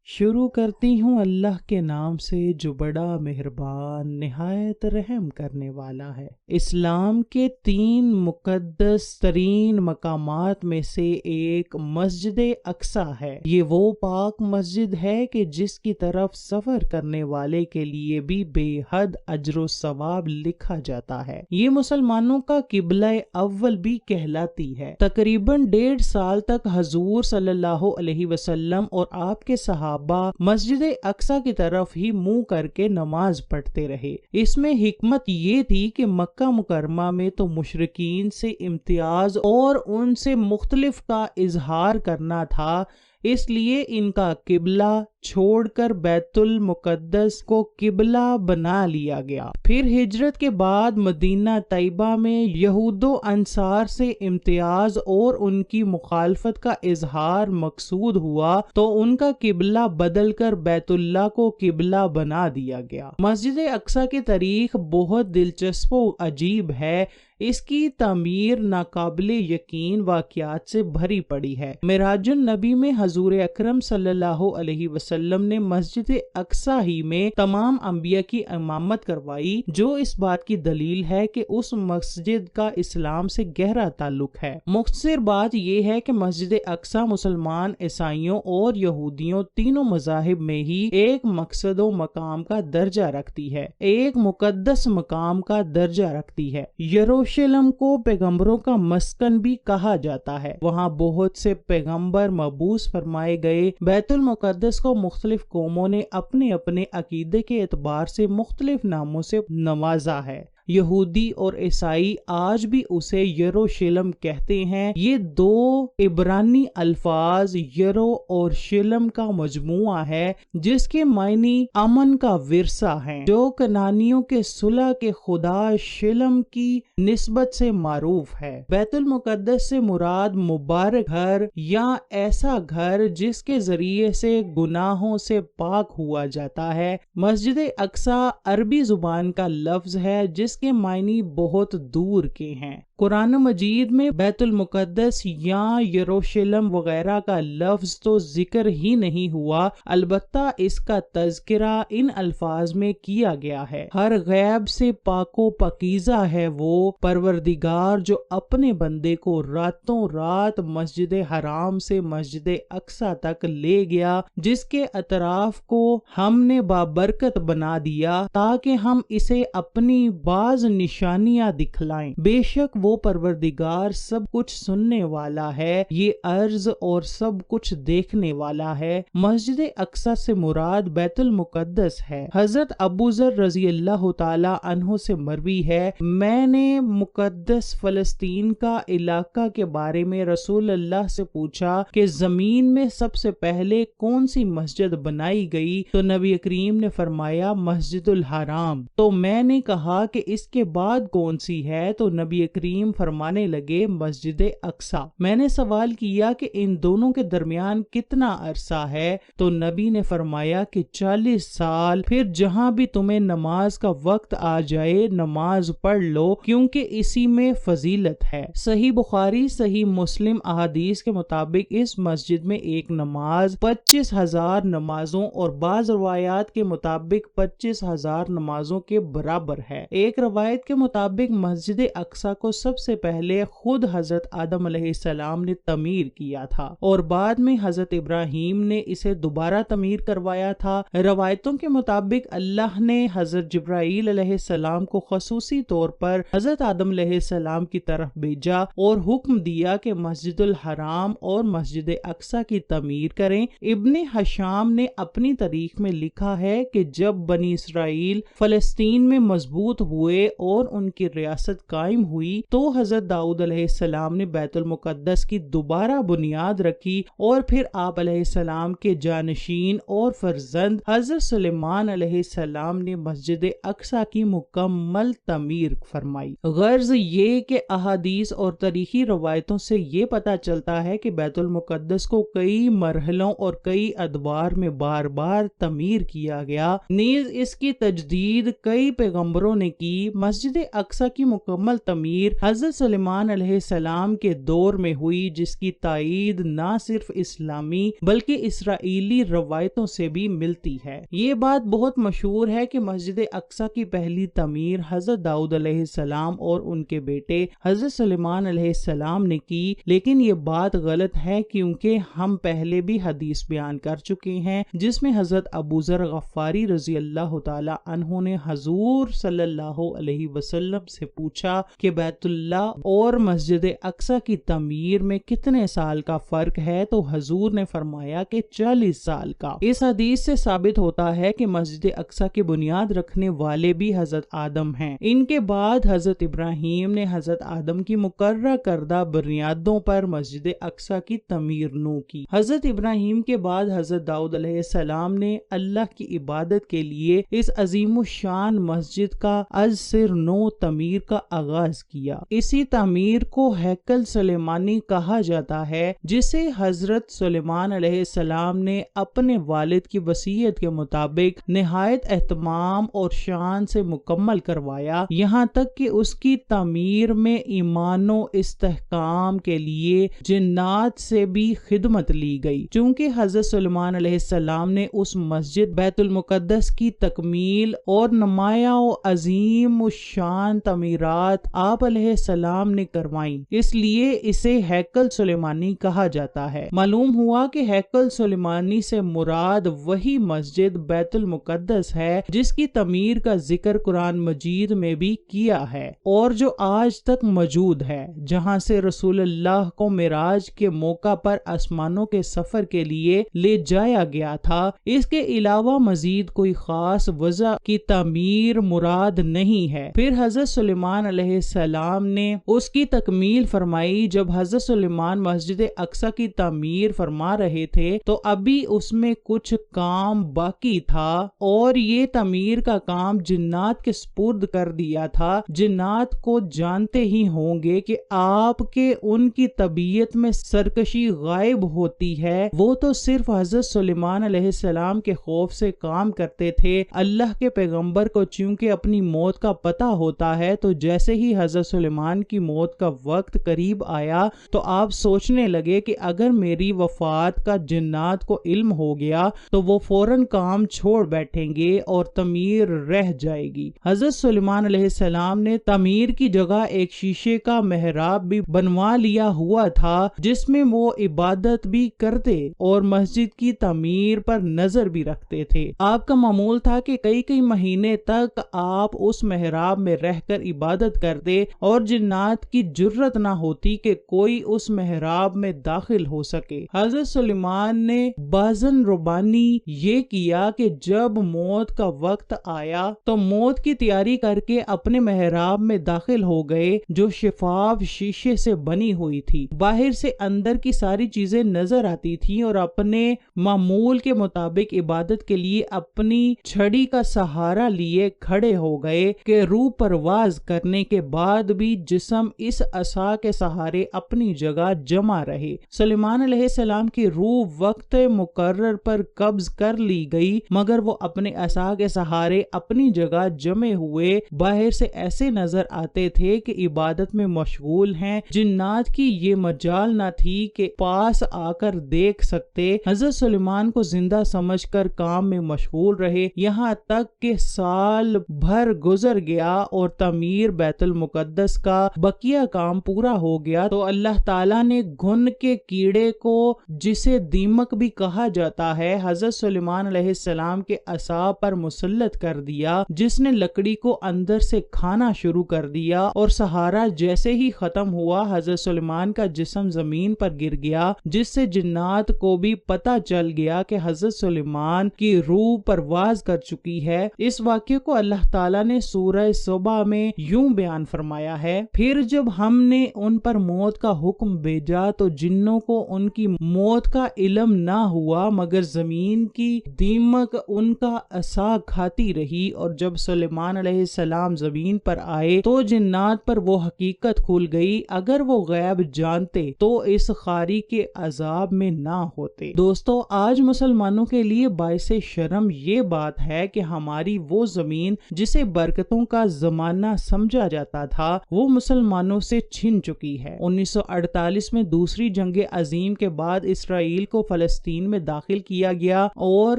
شروع کرتی ہوں اللہ کے نام سے جو بڑا مہربان نہایت رحم کرنے والا ہے۔ اسلام کے 3 مقدس ترین مقامات میں سے ایک مسجد اقصی ہے۔ یہ وہ پاک مسجد ہے کہ جس کی طرف سفر کرنے والے کے لیے بھی بے حد اجر و ثواب لکھا جاتا ہے۔ یہ مسلمانوں کا قبلہ اول بھی کہلاتی ہے۔ تقریباً 1.5 سال تک حضور صلی اللہ علیہ وسلم اور آپ کے صحابہ مسجد اقصی کی طرف ہی منہ کر کے نماز پڑھتے رہے۔ اس میں حکمت یہ تھی کہ مکہ مکرمہ میں تو مشرکین سے امتیاز اور ان سے مختلف کا اظہار کرنا تھا، اس لیے ان کا قبلہ چھوڑ کر بیت المقدس کو قبلہ بنا لیا گیا۔ پھر ہجرت کے بعد مدینہ طیبہ میں یہود و انصار سے امتیاز اور ان کی مخالفت کا اظہار مقصود ہوا تو ان کا قبلہ بدل کر بیت اللہ کو قبلہ بنا دیا گیا۔ مسجد اقصی کی تاریخ بہت دلچسپ و عجیب ہے۔ اس کی تعمیر ناقابل یقین واقعات سے بھری پڑی ہے۔ معراج النبی میں حضور اکرم صلی اللہ علیہ وسلم نے مسجد اقصی ہی میں تمام انبیاء کی امامت کروائی، جو اس بات کی دلیل ہے کہ اس مسجد کا اسلام سے گہرا تعلق ہے۔ مختصر بات یہ ہے کہ مسجد اقصی مسلمان، عیسائیوں اور یہودیوں تینوں مذاہب میں ہی ایک مقصد و مقام کا درجہ رکھتی ہے، ایک مقدس مقام کا درجہ رکھتی ہے۔ یروشلم کو پیغمبروں کا مسکن بھی کہا جاتا ہے۔ وہاں بہت سے پیغمبر مبعوث فرمائے گئے۔ بیت المقدس کو مختلف قوموں نے اپنے اپنے عقیدے کے اعتبار سے مختلف ناموں سے نوازا ہے۔ یہودی اور عیسائی آج بھی اسے یروشلم کہتے ہیں۔ یہ 2 عبرانی الفاظ یرو اور شلم کا مجموعہ ہے، جس کے معنی امن کا ورثہ ہیں، جو کنانیوں کے صلح کے خدا شلم کی نسبت سے معروف ہے۔ بیت المقدس سے مراد مبارک گھر یا ایسا گھر جس کے ذریعے سے گناہوں سے پاک ہوا جاتا ہے۔ مسجد اقصی عربی زبان کا لفظ ہے جس کے معنی بہت دور کے ہیں۔ قرآن مجید میں بیت المقدس یا یروشلم وغیرہ کا لفظ تو ذکر ہی نہیں ہوا، البتہ اس کا تذکرہ ان الفاظ میں کیا گیا ہے۔ ہر غیب سے پاک و پاکیزہ ہے وہ پروردگار جو اپنے بندے کو راتوں رات مسجد حرام سے مسجد اقصی تک لے گیا، جس کے اطراف کو ہم نے بابرکت بنا دیا تاکہ ہم اسے اپنی بعض نشانیاں دکھلائیں۔ بے شک وہ پروردگار سب کچھ سننے والا ہے، یہ عرض اور سب کچھ دیکھنے والا ہے۔ مسجد اقصی سے مراد بیت المقدس ہے۔ حضرت ابو ذر رضی اللہ تعالی عنہ سے مروی ہے، میں نے مقدس فلسطین کا علاقہ کے بارے میں رسول اللہ سے پوچھا کہ زمین میں سب سے پہلے کون سی مسجد بنائی گئی، تو نبی کریم نے فرمایا مسجد الحرام۔ تو میں نے کہا کہ اس کے بعد کون سی ہے، تو نبی کریم فرمانے لگے مسجد اقصی۔ میں نے سوال کیا کہ ان دونوں کے درمیان کتنا عرصہ ہے، تو نبی نے فرمایا کہ 40 سال۔ پھر جہاں بھی تمہیں نماز کا وقت آ جائے نماز پڑھ لو، کیونکہ اسی میں فضیلت ہے۔ صحیح بخاری، صحیح مسلم احادیث کے مطابق اس مسجد میں ایک نماز 25,000 نمازوں اور بعض روایات کے مطابق 25,000 نمازوں کے برابر ہے۔ ایک روایت کے مطابق مسجد اقصی کو سب سے پہلے خود حضرت آدم علیہ السلام نے تعمیر کیا تھا اور بعد میں حضرت ابراہیم نے اسے دوبارہ تعمیر کروایا تھا۔ روایتوں کے مطابق اللہ نے حضرت جبرائیل علیہ السلام کو خصوصی طور پر حضرت آدم علیہ السلام کی طرف بھیجا اور حکم دیا کہ مسجد الحرام اور مسجد اقصی کی تعمیر کریں۔ ابن ہشام نے اپنی تاریخ میں لکھا ہے کہ جب بنی اسرائیل فلسطین میں مضبوط ہوئے اور ان کی ریاست قائم ہوئی تو حضرت داؤد علیہ السلام نے بیت المقدس کی دوبارہ بنیاد رکھی اور پھر آپ علیہ السلام کے جانشین اور فرزند حضرت سلیمان علیہ السلام نے مسجد اقصی کی مکمل تعمیر فرمائی۔ غرض یہ کہ احادیث اور تاریخی روایتوں سے یہ پتہ چلتا ہے کہ بیت المقدس کو کئی مرحلوں اور کئی ادوار میں بار بار تعمیر کیا گیا، نیز اس کی تجدید کئی پیغمبروں نے کی۔ مسجد اقصی کی مکمل تعمیر حضرت سلیمان علیہ السلام کے دور میں ہوئی، جس کی تائید نہ صرف اسلامی بلکہ اسرائیلی روایتوں سے بھی ملتی ہے۔ یہ بات بہت مشہور ہے کہ مسجد اقصی کی پہلی تعمیر حضرت داؤد علیہ السلام اور ان کے بیٹے حضرت سلیمان علیہ السلام نے کی، لیکن یہ بات غلط ہے کیونکہ ہم پہلے بھی حدیث بیان کر چکے ہیں جس میں حضرت ابو ذر غفاری رضی اللہ تعالی عنہ نے حضور صلی اللہ علیہ وسلم سے پوچھا کہ بیت اللہ اور مسجد اقصی کی تعمیر میں کتنے سال کا فرق ہے، تو حضور نے فرمایا کہ 40 سال کا۔ اس حدیث سے ثابت ہوتا ہے کہ مسجد اقصی کی بنیاد رکھنے والے بھی حضرت آدم ہیں۔ ان کے بعد حضرت ابراہیم نے حضرت آدم کی مقررہ کردہ بنیادوں پر مسجد اقصی کی تعمیر نو کی۔ حضرت ابراہیم کے بعد حضرت داؤد علیہ السلام نے اللہ کی عبادت کے لیے اس عظیم الشان مسجد کا از سر نو تعمیر کا آغاز کیا۔ اسی تعمیر کو ہیکل سلیمانی کہا جاتا ہے، جسے حضرت سلیمان علیہ السلام نے اپنے والد کی وصیت کے مطابق نہایت اہتمام اور شان سے مکمل کروایا، یہاں تک کہ اس کی تعمیر میں ایمان و استحکام کے لیے جنات سے بھی خدمت لی گئی۔ چونکہ حضرت سلیمان علیہ السلام نے اس مسجد بیت المقدس کی تکمیل اور نمایاں و عظیم الشان تعمیرات آپ علیہ السلام نے کروائیں، اس لیے اسے ہیکل سلیمانی کہا جاتا ہے۔ معلوم ہوا کہ ہیکل سلیمانی سے مراد وہی مسجد بیت المقدس ہے جس کی تعمیر کا ذکر قرآن مجید میں بھی کیا ہے اور جو آج تک موجود ہے، جہاں سے رسول اللہ کو معراج کے موقع پر آسمانوں کے سفر کے لیے لے جایا گیا تھا۔ اس کے علاوہ مزید کوئی خاص وجہ کی تعمیر مراد نہیں ہے۔ پھر حضرت سلیمان علیہ السلام نے اس کی تکمیل فرمائی۔ جب حضرت سلیمان مسجد اقصی کی تعمیر فرما رہے تھے تو ابھی اس میں کچھ کام باقی تھا اور یہ تعمیر کا کام جنات کے سپرد کر دیا تھا۔ جنات کو جانتے ہی ہوں گے کہ آپ کے ان کی طبیعت میں سرکشی غائب ہوتی ہے، وہ تو صرف حضرت سلیمان علیہ السلام کے خوف سے کام کرتے تھے۔ اللہ کے پیغمبر کو چونکہ اپنی موت کا پتہ ہوتا ہے، تو جیسے ہی حضرت سلیمان کی موت کا وقت قریب آیا تو آپ سوچنے لگے کہ اگر میری وفات کا جنات کو علم ہو گیا تو وہ فوراً کام چھوڑ بیٹھیں گے اور تعمیر رہ جائے گی۔ حضرت سلیمان علیہ السلام نے تعمیر کی جگہ ایک شیشے کا محراب بھی بنوا لیا ہوا تھا جس میں وہ عبادت بھی کرتے اور مسجد کی تعمیر پر نظر بھی رکھتے تھے۔ آپ کا معمول تھا کہ کئی مہینے تک آپ اس محراب میں رہ کر عبادت کرتے اور جنات کی جرت نہ ہوتی کہ کوئی اس محراب میں داخل ہو سکے۔ حضرت سلیمان نے بازن ربانی یہ کیا کہ جب موت کا وقت آیا تو موت کی تیاری کر کے اپنے محراب میں داخل ہو گئے جو شفاف شیشے سے بنی ہوئی تھی۔ باہر سے اندر کی ساری چیزیں نظر آتی تھیں اور اپنے معمول کے مطابق عبادت کے لیے اپنی چھڑی کا سہارا لیے کھڑے ہو گئے کہ روح پرواز کرنے کے بعد بھی جسم اس عصا کے سہارے اپنی جگہ جمع رہے۔ سلیمان علیہ السلام کی روح وقت مقرر پر قبض کر لی گئی، مگر وہ اپنے عصا کے سہارے اپنی جگہ جمے ہوئے باہر سے ایسے نظر آتے تھے کہ عبادت میں مشغول ہیں۔ جنات کی یہ مجال نہ تھی کہ پاس آ کر دیکھ سکتے۔ حضرت سلیمان کو زندہ سمجھ کر کام میں مشغول رہے، یہاں تک کہ سال بھر گزر گیا اور تعمیر بیت المقدس کا بقیہ کام پورا ہو گیا تو اللہ تعالیٰ نے گھن کے کیڑے کو، جسے دیمک بھی کہا جاتا ہے، حضرت سلیمان علیہ السلام کے عصا پر مسلط کر دیا، جس نے لکڑی کو اندر سے کھانا شروع کر دیا اور سہارا جیسے ہی ختم ہوا حضرت سلیمان کا جسم زمین پر گر گیا، جس سے جنات کو بھی پتہ چل گیا کہ حضرت سلیمان کی روح پرواز کر چکی ہے۔ اس واقعے کو اللہ تعالیٰ نے سورہ صبح میں یوں بیان فرمایا ہے: پھر جب ہم نے ان پر موت کا حکم بھیجا تو جنوں کو ان کی موت کا علم نہ ہوا مگر زمین کی دیمک ان کا عصا کھاتی رہی، اور جب سلیمان علیہ السلام زمین پر آئے تو جنات پر وہ حقیقت کھل گئی، اگر وہ غیب جانتے تو اس خاری کے عذاب میں نہ ہوتے۔ دوستو، آج مسلمانوں کے لیے باعث شرم یہ بات ہے کہ ہماری وہ زمین جسے برکت برکتوں کا زمانہ سمجھا جاتا تھا وہ مسلمانوں سے چھن چکی ہے۔ 1948 میں دوسری جنگ عظیم کے بعد اسرائیل کو فلسطین میں داخل کیا گیا اور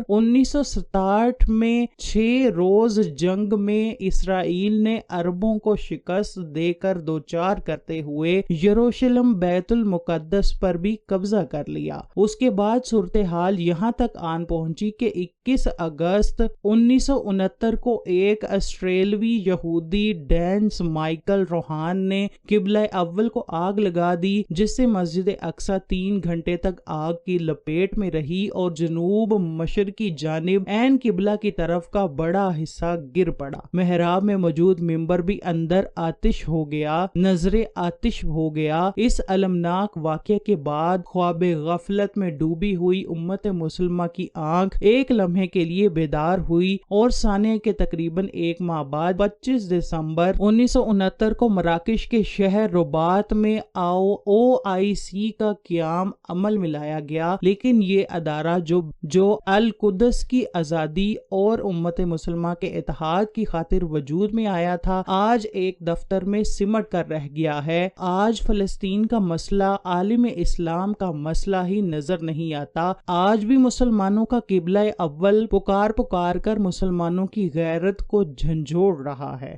1967 میں 6 روز جنگ میں اسرائیل نے عربوں کو شکست دے کر دوچار کرتے ہوئے یروشلم بیت المقدس پر بھی قبضہ کر لیا۔ اس کے بعد صورتحال یہاں تک آن پہنچی کہ 21 اگست 1969 کو ایک آسٹریلوی یہودی ڈینس مائیکل روہان نے قبلہ اول کو آگ لگا دی، جس سے مسجد اقصی 3 گھنٹے تک آگ کی لپیٹ میں رہی اور جنوب مشرقی جانب عین قبلہ کی طرف کا بڑا حصہ گر پڑا۔ محراب میں موجود ممبر بھی اندر آتش ہو گیا، نظر آتش ہو گیا۔ اس المناک واقعے کے بعد خواب غفلت میں ڈوبی ہوئی امت مسلمہ کی آنکھ ایک لمحے کے لیے بیدار ہوئی اور سانیہ کے تقریباً 1 ماہ بعد 25 دسمبر 1969 کو مراکش کے شہر رباط میں OIC کا قیام عمل میں لایا گیا، لیکن یہ ادارہ جو القدس کی آزادی اور امت مسلمہ کے اتحاد کی خاطر وجود میں آیا تھا، آج ایک دفتر میں سمٹ کر رہ گیا ہے۔ آج فلسطین کا مسئلہ عالم اسلام کا مسئلہ ہی نظر نہیں آتا۔ آج بھی مسلمانوں کا قبلہ اول پکار کر مسلمانوں کی غیرت کو جھنجھوڑ رہا ہے۔